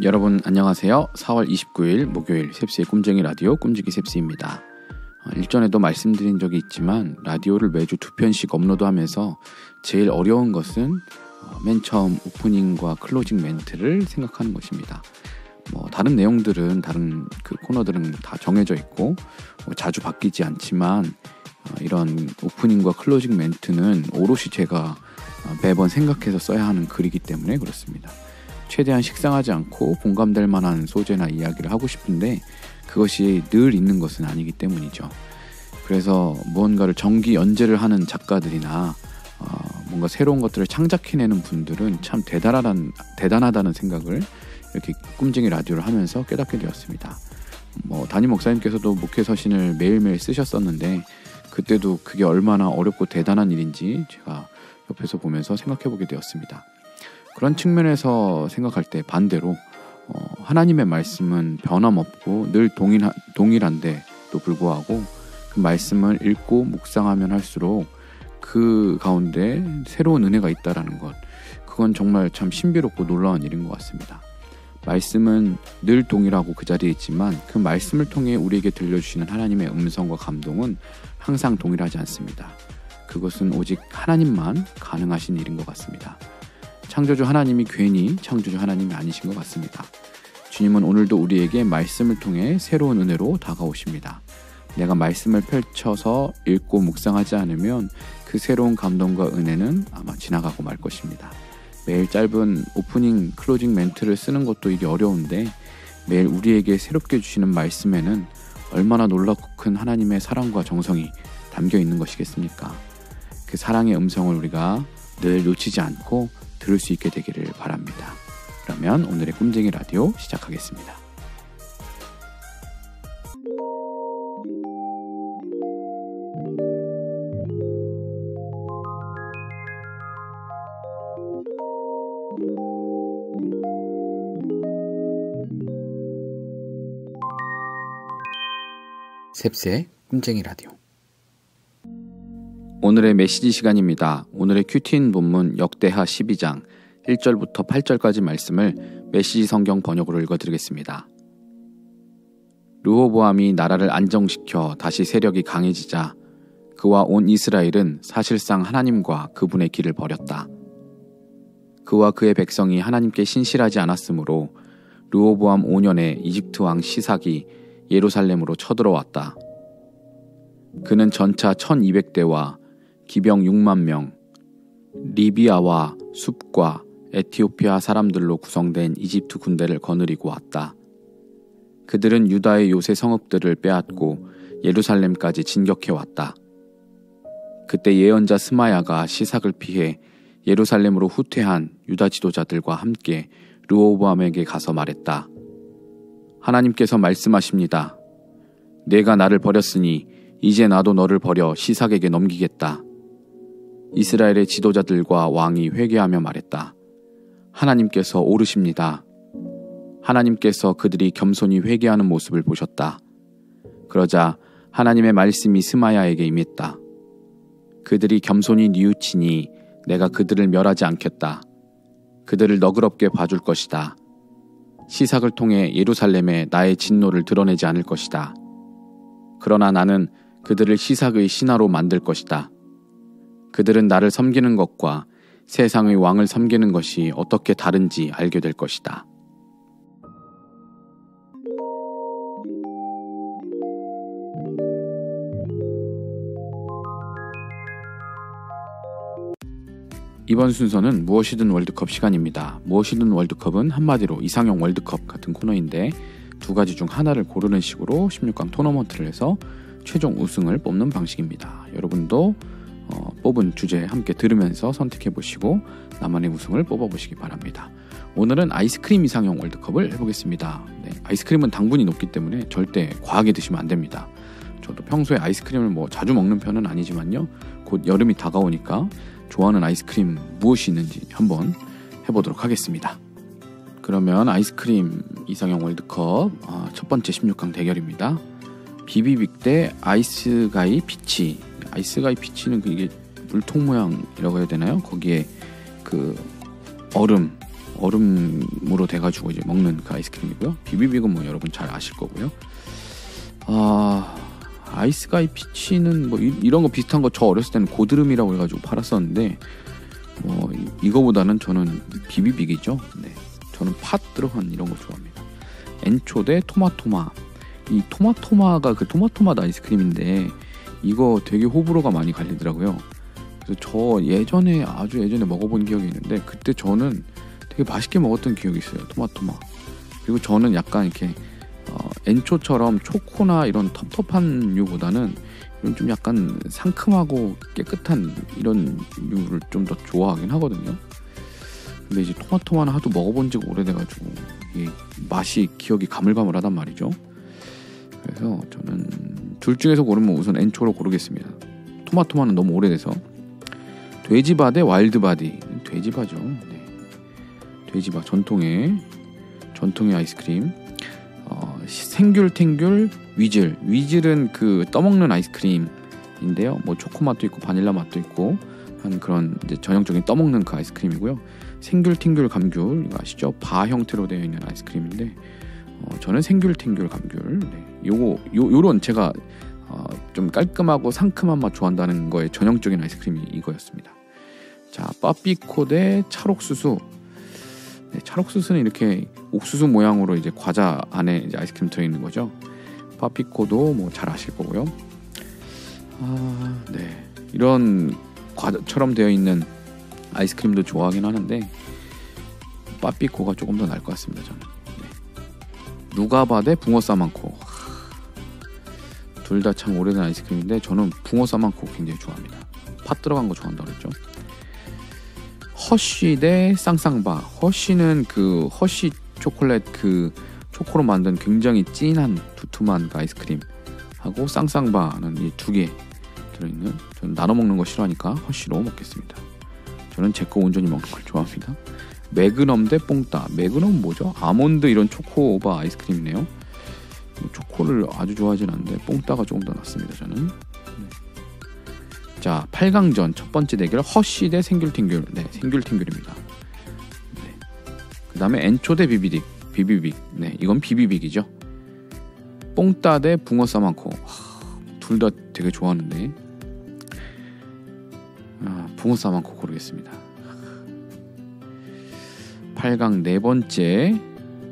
여러분 안녕하세요. 4월 29일 목요일 셉스의 꿈쟁이 라디오 꿈지기 셉스입니다. 일전에도 말씀드린 적이 있지만 라디오를 매주 2편씩 업로드하면서 제일 어려운 것은 맨 처음 오프닝과 클로징 멘트를 생각하는 것입니다. 다른 내용들은 다른 그 코너들은 다 정해져 있고 자주 바뀌지 않지만 이런 오프닝과 클로징 멘트는 오롯이 제가 매번 생각해서 써야 하는 글이기 때문에 그렇습니다. 최대한 식상하지 않고 공감될 만한 소재나 이야기를 하고 싶은데 그것이 늘 있는 것은 아니기 때문이죠. 그래서 무언가를 정기 연재를 하는 작가들이나 뭔가 새로운 것들을 창작해내는 분들은 참 대단하다는 생각을 이렇게 꿈쟁이 라디오를 하면서 깨닫게 되었습니다. 담임 목사님께서도 목회 서신을 매일매일 쓰셨었는데 그때도 그게 얼마나 어렵고 대단한 일인지 제가 옆에서 보면서 생각해보게 되었습니다. 그런 측면에서 생각할 때 반대로 하나님의 말씀은 변함없고 늘 동일한데도 불구하고 그 말씀을 읽고 묵상하면 할수록 그 가운데 새로운 은혜가 있다라는 것, 그건 정말 참 신비롭고 놀라운 일인 것 같습니다. 말씀은 늘 동일하고 그 자리에 있지만 그 말씀을 통해 우리에게 들려주시는 하나님의 음성과 감동은 항상 동일하지 않습니다. 그것은 오직 하나님만 가능하신 일인 것 같습니다. 창조주 하나님이 괜히 창조주 하나님이 아니신 것 같습니다. 주님은 오늘도 우리에게 말씀을 통해 새로운 은혜로 다가오십니다. 내가 말씀을 펼쳐서 읽고 묵상하지 않으면 그 새로운 감동과 은혜는 아마 지나가고 말 것입니다. 매일 짧은 오프닝, 클로징 멘트를 쓰는 것도 이게 어려운데 매일 우리에게 새롭게 주시는 말씀에는 얼마나 놀랍고 큰 하나님의 사랑과 정성이 담겨 있는 것이겠습니까? 그 사랑의 음성을 우리가 늘 놓치지 않고 들을 수 있게 되기를 바랍니다. 그러면 오늘의 꿈쟁이 라디오 시작하겠습니다. 셉스의 꿈쟁이 라디오. 오늘의 메시지 시간입니다. 오늘의 큐티인 본문 역대하 12장 1절부터 8절까지 말씀을 메시지 성경 번역으로 읽어드리겠습니다. 르호보암이 나라를 안정시켜 다시 세력이 강해지자 그와 온 이스라엘은 사실상 하나님과 그분의 길을 버렸다. 그와 그의 백성이 하나님께 신실하지 않았으므로 르호보암 5년에 이집트 왕 시삭이 예루살렘으로 쳐들어왔다. 그는 전차 1200대와 기병 6만 명, 리비아와 숲과 에티오피아 사람들로 구성된 이집트 군대를 거느리고 왔다. 그들은 유다의 요새 성읍들을 빼앗고 예루살렘까지 진격해왔다. 그때 예언자 스마야가 시삭을 피해 예루살렘으로 후퇴한 유다 지도자들과 함께 르호보암에게 가서 말했다. 하나님께서 말씀하십니다. 내가 나를 버렸으니 이제 나도 너를 버려 시삭에게 넘기겠다. 이스라엘의 지도자들과 왕이 회개하며 말했다. 하나님께서 오르십니다. 하나님께서 그들이 겸손히 회개하는 모습을 보셨다. 그러자 하나님의 말씀이 스마야에게 임했다. 그들이 겸손히 뉘우치니 내가 그들을 멸하지 않겠다. 그들을 너그럽게 봐줄 것이다. 시삭을 통해 예루살렘에 나의 진노를 드러내지 않을 것이다. 그러나 나는 그들을 시삭의 신하로 만들 것이다. 그들은 나를 섬기는 것과 세상의 왕을 섬기는 것이 어떻게 다른지 알게 될 것이다. 이번 순서는 무엇이든 월드컵 시간입니다. 무엇이든 월드컵은 한마디로 이상형 월드컵 같은 코너인데 두 가지 중 하나를 고르는 식으로 16강 토너먼트를 해서 최종 우승을 뽑는 방식입니다. 여러분도 뽑은 주제 함께 들으면서 선택해보시고 나만의 우승을 뽑아보시기 바랍니다. 오늘은 아이스크림 이상형 월드컵을 해보겠습니다. 네, 아이스크림은 당분이 높기 때문에 절대 과하게 드시면 안 됩니다. 저도 평소에 아이스크림을 자주 먹는 편은 아니지만요. 곧 여름이 다가오니까 좋아하는 아이스크림 무엇이 있는지 한번 해보도록 하겠습니다. 그러면 아이스크림 이상형 월드컵 첫 번째 16강 대결입니다. 비비빅 대 아이스가이 피치. 아이스가이 피치는 이게 물통 모양이라고 해야 되나요? 거기에 그 얼음으로 돼가지고 이제 먹는 그 아이스크림이고요. 비비빅은 뭐 여러분 잘 아실 거고요. 아이스가이 피치는 뭐 이런 거 비슷한 거 저 어렸을 때는 고드름이라고 해가지고 팔았었는데 뭐 이거보다는 저는 비비빅이죠. 네, 저는 팥 들어간 이런 거 좋아합니다. 엔초 대 토마토마. 이 토마토마가 그 토마토맛 아이스크림인데 이거 되게 호불호가 많이 갈리더라고요. 그래서 저 아주 예전에 먹어본 기억이 있는데 그때 저는 되게 맛있게 먹었던 기억이 있어요. 토마토마. 그리고 저는 약간 이렇게 엔초처럼 초코나 이런 텁텁한 류보다는 이런 좀 약간 상큼하고 깨끗한 이런 류를 좀 더 좋아하긴 하거든요. 근데 이제 토마토마는 하도 먹어본 지가 오래돼가지고 이 맛이 기억이 가물가물하단 말이죠. 그래서 저는 둘 중에서 고르면 우선 엔초로 고르겠습니다. 토마토마는 너무 오래돼서. 돼지바 대 와일드바디. 돼지바죠. 네. 돼지바 전통의 아이스크림. 생귤탱귤 위즐. 위즐은 그 떠먹는 아이스크림인데요. 뭐 초코맛도 있고 바닐라 맛도 있고 한 그런 이제 전형적인 떠먹는 그 아이스크림이고요. 생귤탱귤 감귤 이거 아시죠? 바 형태로 되어 있는 아이스크림인데 저는 생귤탱귤 감귤. 네. 요런 제가 좀 깔끔하고 상큼한 맛 좋아한다는 거에 전형적인 아이스크림이 이거였습니다. 자, 빠삐코 대 찰옥수수. 네, 찰옥수수는 이렇게 옥수수 모양으로 이제 과자 안에 이제 아이스크림 들어있는 거죠. 빠삐코도 뭐 잘 아실 거고요. 네, 이런 과자처럼 되어 있는 아이스크림도 좋아하긴 하는데 빠삐코가 조금 더 나을 것 같습니다. 저는. 네. 누가바 대 붕어 싸만코. 둘 다 참 오래된 아이스크림인데 저는 붕어 싸만코 굉장히 좋아합니다. 팥 들어간 거 좋아한다고 그랬죠. 허쉬 대 쌍쌍바. 허쉬는 그 허쉬 초콜릿 그 초코로 만든 굉장히 진한 두툼한 그 아이스크림 하고 쌍쌍바는 이 두 개 들어있는. 저는 나눠 먹는 거 싫어하니까 허쉬로 먹겠습니다. 저는 제 거 온전히 먹는 걸 좋아합니다. 매그넘 대 뽕따. 매그넘 뭐죠? 아몬드 이런 초코바 아이스크림이네요. 초코를 아주 좋아하진 않는데 뽕따가 조금 더 낫습니다. 저는. 자, 8강전 첫 번째 대결 허쉬 대 생귤탱귤. 네, 생귤탱귤입니다. 네. 그 다음에 엔초 대 비비빅. 네, 이건 비비빅이죠. 뽕따 대 붕어 싸만코. 둘 다 되게 좋아하는데 붕어 싸만코 고르겠습니다. 8강 네 번째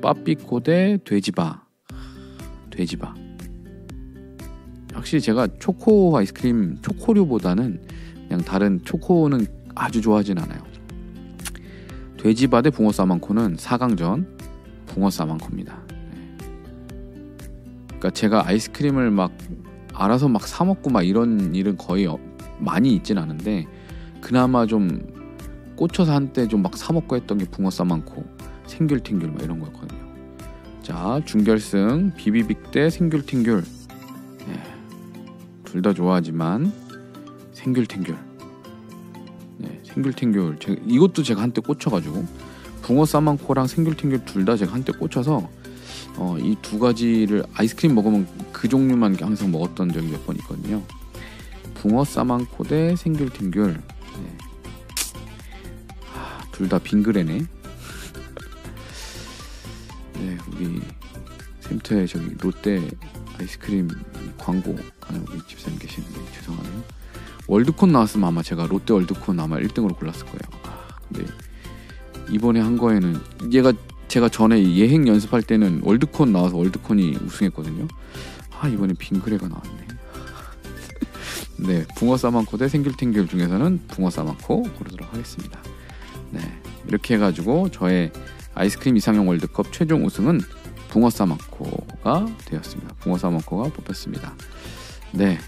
빠삐코 대 돼지바. 확실히 제가 초코 아이스크림 초코류보다는 그냥 다른 초코는 아주 좋아하진 않아요. 돼지바 대 붕어 싸만코는 4강전 붕어 싸만코입니다. 네. 그러니까 제가 아이스크림을 막 알아서 막 사 먹고 막 이런 일은 거의 많이 있진 않은데 그나마 좀 꽂혀서 한때 좀 막 사 먹고 했던 게 붕어 싸만코, 생귤탱귤 막 이런 거였거든요. 자, 준결승 비비빅 대 생귤탱귤. 네. 둘 다 좋아하지만 생귤탱귤. 네, 생귤탱귤. 이것도 제가 한때 꽂혀가지고 붕어 싸만코랑 생귤탱귤 둘 다 제가 한때 꽂혀서 이 두 가지를 아이스크림 먹으면 그 종류만 항상 먹었던 적이 몇 번 있거든요. 붕어 싸만코 대 생귤탱귤. 네. 둘 다 빙그레네. 네, 우리 샘터에 저기 롯데 아이스크림 광고 하는 우리 집사님 계시는데 죄송하네요. 월드콘 나왔으면 아마 제가 롯데 월드콘 아마 1등으로 골랐을 거예요. 근데 이번에 한 거에는 제가 전에 예행 연습할 때는 월드콘 나와서 월드콘이 우승했거든요. 이번에 빙그레가 나왔네. 네, 붕어 싸만코 대 생귤탱귤 중에서는 붕어 싸만코 고르도록 하겠습니다. 네, 이렇게 해가지고 저의 아이스크림 이상형 월드컵 최종 우승은 붕어 싸만코가 되었습니다. 붕어 싸만코가 뽑혔습니다. 네,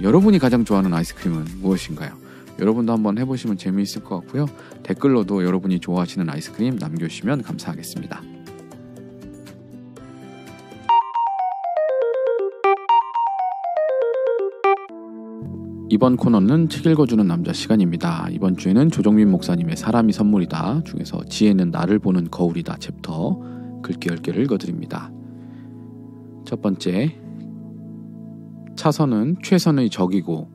여러분이 가장 좋아하는 아이스크림은 무엇인가요? 여러분도 한번 해보시면 재미있을 것 같고요. 댓글로도 여러분이 좋아하시는 아이스크림 남겨주시면 감사하겠습니다. 이번 코너는 책 읽어주는 남자 시간입니다. 이번 주에는 조정민 목사님의 사람이 선물이다 중에서 지혜는 나를 보는 거울이다 챕터 글귀 10개를 읽어드립니다. 첫 번째, 차선은 최선의 적이고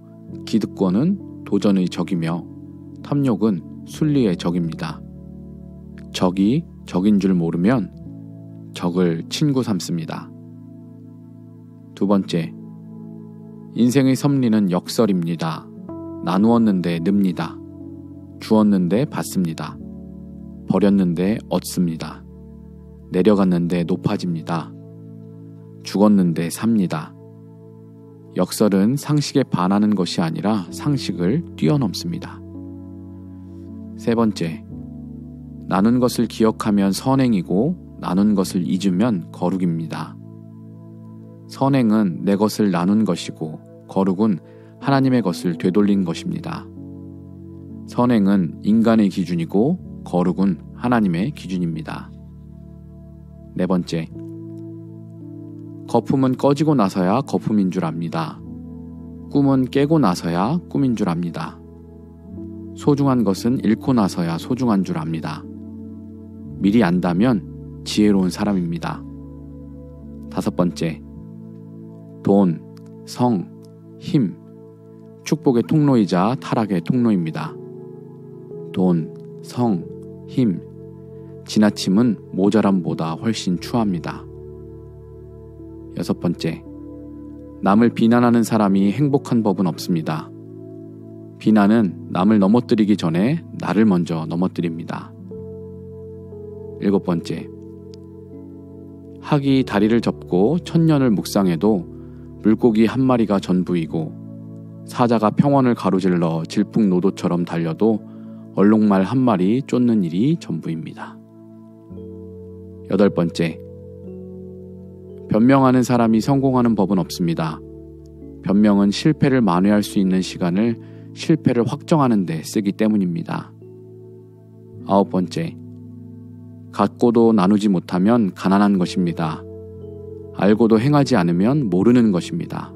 기득권은 도전의 적이며 탐욕은 순리의 적입니다. 적이 적인 줄 모르면 적을 친구 삼습니다. 두 번째, 인생의 섭리는 역설입니다. 나누었는데 늡니다. 주었는데 받습니다. 버렸는데 얻습니다. 내려갔는데 높아집니다. 죽었는데 삽니다. 역설은 상식에 반하는 것이 아니라 상식을 뛰어넘습니다. 세 번째, 나눈 것을 기억하면 선행이고 나눈 것을 잊으면 거룩입니다. 선행은 내 것을 나눈 것이고 거룩은 하나님의 것을 되돌린 것입니다. 선행은 인간의 기준이고 거룩은 하나님의 기준입니다. 네 번째, 거품은 꺼지고 나서야 거품인 줄 압니다. 꿈은 깨고 나서야 꿈인 줄 압니다. 소중한 것은 잃고 나서야 소중한 줄 압니다. 미리 안다면 지혜로운 사람입니다. 다섯 번째, 돈, 성, 힘, 축복의 통로이자 타락의 통로입니다. 돈, 성, 힘, 지나침은 모자람보다 훨씬 추합니다. 여섯 번째, 남을 비난하는 사람이 행복한 법은 없습니다. 비난은 남을 넘어뜨리기 전에 나를 먼저 넘어뜨립니다. 일곱 번째, 학이 다리를 접고 천년을 묵상해도 물고기 한 마리가 전부이고 사자가 평원을 가로질러 질풍노도처럼 달려도 얼룩말 한 마리 쫓는 일이 전부입니다. 여덟 번째, 변명하는 사람이 성공하는 법은 없습니다. 변명은 실패를 만회할 수 있는 시간을 실패를 확정하는 데 쓰기 때문입니다. 아홉 번째, 갖고도 나누지 못하면 가난한 것입니다. 알고도 행하지 않으면 모르는 것입니다.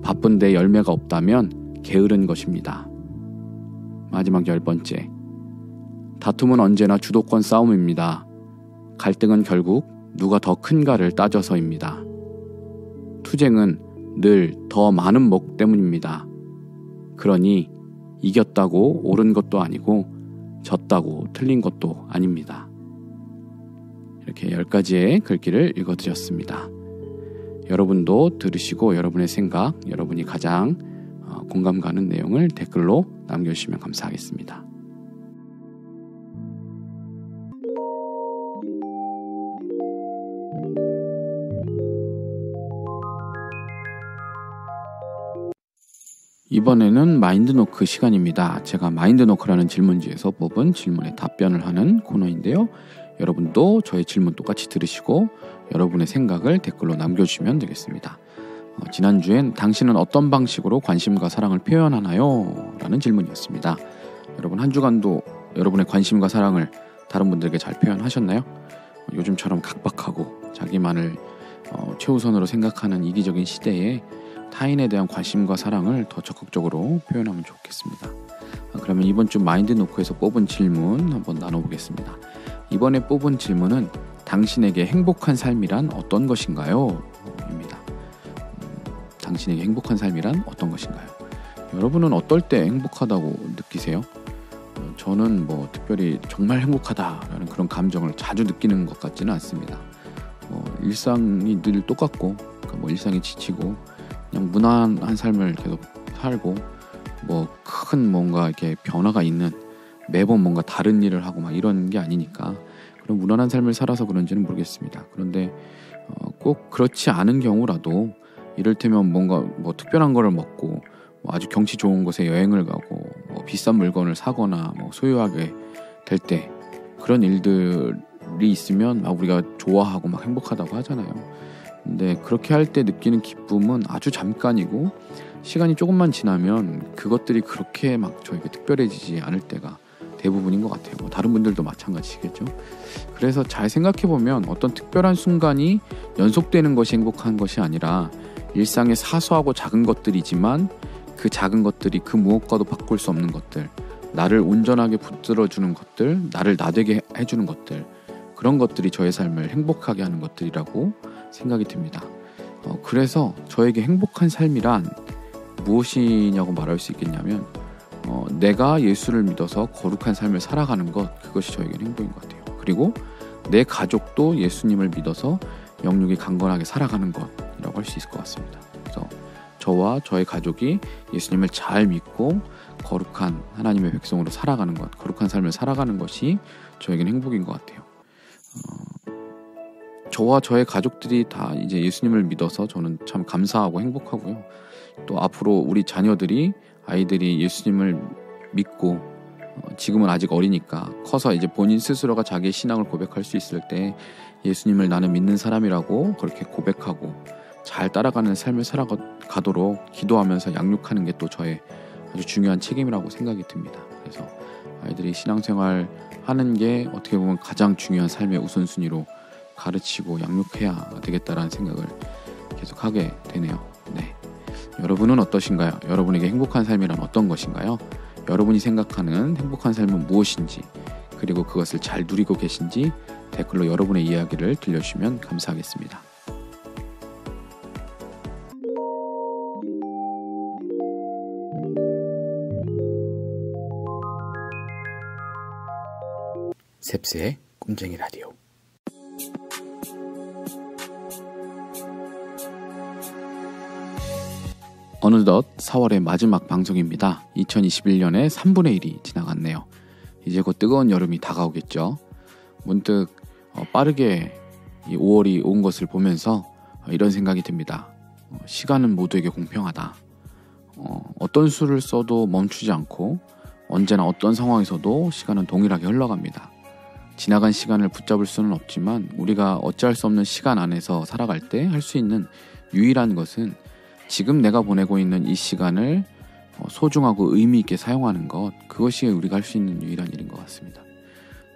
바쁜데 열매가 없다면 게으른 것입니다. 마지막 열 번째, 다툼은 언제나 주도권 싸움입니다. 갈등은 결국 누가 더 큰가를 따져서입니다. 투쟁은 늘 더 많은 목 때문입니다. 그러니 이겼다고 옳은 것도 아니고 졌다고 틀린 것도 아닙니다. 이렇게 10가지의 글귀를 읽어드렸습니다. 여러분도 들으시고 여러분의 생각, 여러분이 가장 공감 가는 내용을 댓글로 남겨주시면 감사하겠습니다. 이번에는 마인드노크 시간입니다. 제가 마인드노크라는 질문지에서 뽑은 질문에 답변을 하는 코너인데요. 여러분도 저의 질문 똑같이 들으시고 여러분의 생각을 댓글로 남겨주시면 되겠습니다. 지난주엔 당신은 어떤 방식으로 관심과 사랑을 표현하나요? 라는 질문이었습니다. 여러분 한 주간도 여러분의 관심과 사랑을 다른 분들에게 잘 표현하셨나요? 요즘처럼 각박하고 자기만을 최우선으로 생각하는 이기적인 시대에 타인에 대한 관심과 사랑을 더 적극적으로 표현하면 좋겠습니다. 그러면 이번 주 마인드노크에서 뽑은 질문 한번 나눠보겠습니다. 이번에 뽑은 질문은 당신에게 행복한 삶이란 어떤 것인가요? 입니다. 당신에게 행복한 삶이란 어떤 것인가요? 여러분은 어떨 때 행복하다고 느끼세요? 저는 특별히 정말 행복하다라는 그런 감정을 자주 느끼는 것 같지는 않습니다. 일상이 늘 똑같고 일상이 지치고 그냥 무난한 삶을 계속 살고 큰 뭔가 이렇게 변화가 있는 매번 뭔가 다른 일을 하고 이런 게 아니니까 그런 무난한 삶을 살아서 그런지는 모르겠습니다. 그런데 꼭 그렇지 않은 경우라도 이를테면 뭔가 특별한 거를 먹고 아주 경치 좋은 곳에 여행을 가고 비싼 물건을 사거나 소유하게 될 때 그런 일들이 있으면 우리가 좋아하고 행복하다고 하잖아요. 근데 그렇게 할 때 느끼는 기쁨은 아주 잠깐이고 시간이 조금만 지나면 그것들이 그렇게 저에게 특별해지지 않을 때가 대부분인 것 같아요. 다른 분들도 마찬가지시겠죠. 그래서 잘 생각해보면 어떤 특별한 순간이 연속되는 것이 행복한 것이 아니라 일상의 사소하고 작은 것들이지만 그 작은 것들이 그 무엇과도 바꿀 수 없는 것들, 나를 온전하게 붙들어주는 것들, 나를 나되게 해주는 것들, 그런 것들이 저의 삶을 행복하게 하는 것들이라고 생각이 듭니다. 그래서 저에게 행복한 삶이란 무엇이냐고 말할 수 있겠냐면 내가 예수를 믿어서 거룩한 삶을 살아가는 것, 그것이 저에게는 행복인 것 같아요. 그리고 내 가족도 예수님을 믿어서 영육이 강건하게 살아가는 것이라고 할 수 있을 것 같습니다. 그래서 저와 저의 가족이 예수님을 잘 믿고 거룩한 하나님의 백성으로 살아가는 것, 거룩한 삶을 살아가는 것이 저에게는 행복인 것 같아요. 저와 저의 가족들이 다 이제 예수님을 믿어서 저는 참 감사하고 행복하고요. 또 앞으로 우리 자녀들이, 아이들이 예수님을 믿고 지금은 아직 어리니까 커서 이제 본인 스스로가 자기의 신앙을 고백할 수 있을 때 예수님을 나는 믿는 사람이라고 그렇게 고백하고 잘 따라가는 삶을 살아가도록 기도하면서 양육하는 게 또 저의 아주 중요한 책임이라고 생각이 듭니다. 그래서 아이들이 신앙생활 하는 게 어떻게 보면 가장 중요한 삶의 우선순위로 가르치고 양육해야 되겠다라는 생각을 계속 하게 되네요. 네. 여러분은 어떠신가요? 여러분에게 행복한 삶이란 어떤 것인가요? 여러분이 생각하는 행복한 삶은 무엇인지, 그리고 그것을 잘 누리고 계신지 댓글로 여러분의 이야기를 들려주시면 감사하겠습니다. 셉스의 꿈쟁이 라디오. 어느덧 4월의 마지막 방송입니다. 2021년의 3분의 1이 지나갔네요. 이제 곧 뜨거운 여름이 다가오겠죠. 문득 빠르게 이 5월이 온 것을 보면서 이런 생각이 듭니다. 시간은 모두에게 공평하다. 어떤 수를 써도 멈추지 않고 언제나 어떤 상황에서도 시간은 동일하게 흘러갑니다. 지나간 시간을 붙잡을 수는 없지만 우리가 어찌할 수 없는 시간 안에서 살아갈 때 할 수 있는 유일한 것은 지금 내가 보내고 있는 이 시간을 소중하고 의미 있게 사용하는 것, 그것이 우리가 할 수 있는 유일한 일인 것 같습니다.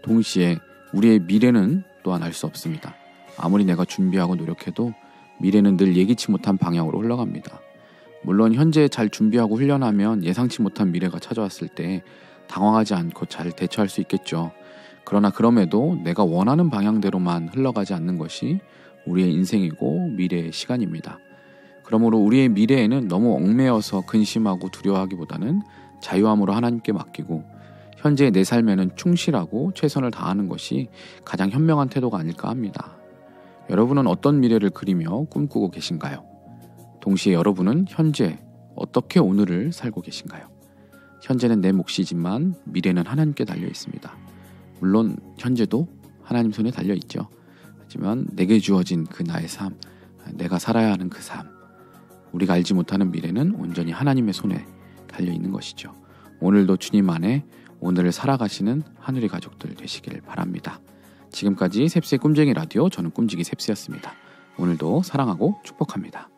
동시에 우리의 미래는 또한 알 수 없습니다. 아무리 내가 준비하고 노력해도 미래는 늘 예기치 못한 방향으로 흘러갑니다. 물론 현재 잘 준비하고 훈련하면 예상치 못한 미래가 찾아왔을 때 당황하지 않고 잘 대처할 수 있겠죠. 그러나 그럼에도 내가 원하는 방향대로만 흘러가지 않는 것이 우리의 인생이고 미래의 시간입니다. 그러므로 우리의 미래에는 너무 얽매여서 근심하고 두려워하기보다는 자유함으로 하나님께 맡기고 현재의 내 삶에는 충실하고 최선을 다하는 것이 가장 현명한 태도가 아닐까 합니다. 여러분은 어떤 미래를 그리며 꿈꾸고 계신가요? 동시에 여러분은 현재 어떻게 오늘을 살고 계신가요? 현재는 내 몫이지만 미래는 하나님께 달려 있습니다. 물론 현재도 하나님 손에 달려 있죠. 하지만 내게 주어진 그 나의 삶, 내가 살아야 하는 그 삶, 우리가 알지 못하는 미래는 온전히 하나님의 손에 달려 있는 것이죠. 오늘도 주님 안에 오늘을 살아가시는 하늘의 가족들 되시길 바랍니다. 지금까지 셉스의 꿈쟁이 라디오, 저는 꿈지기 셉스였습니다. 오늘도 사랑하고 축복합니다.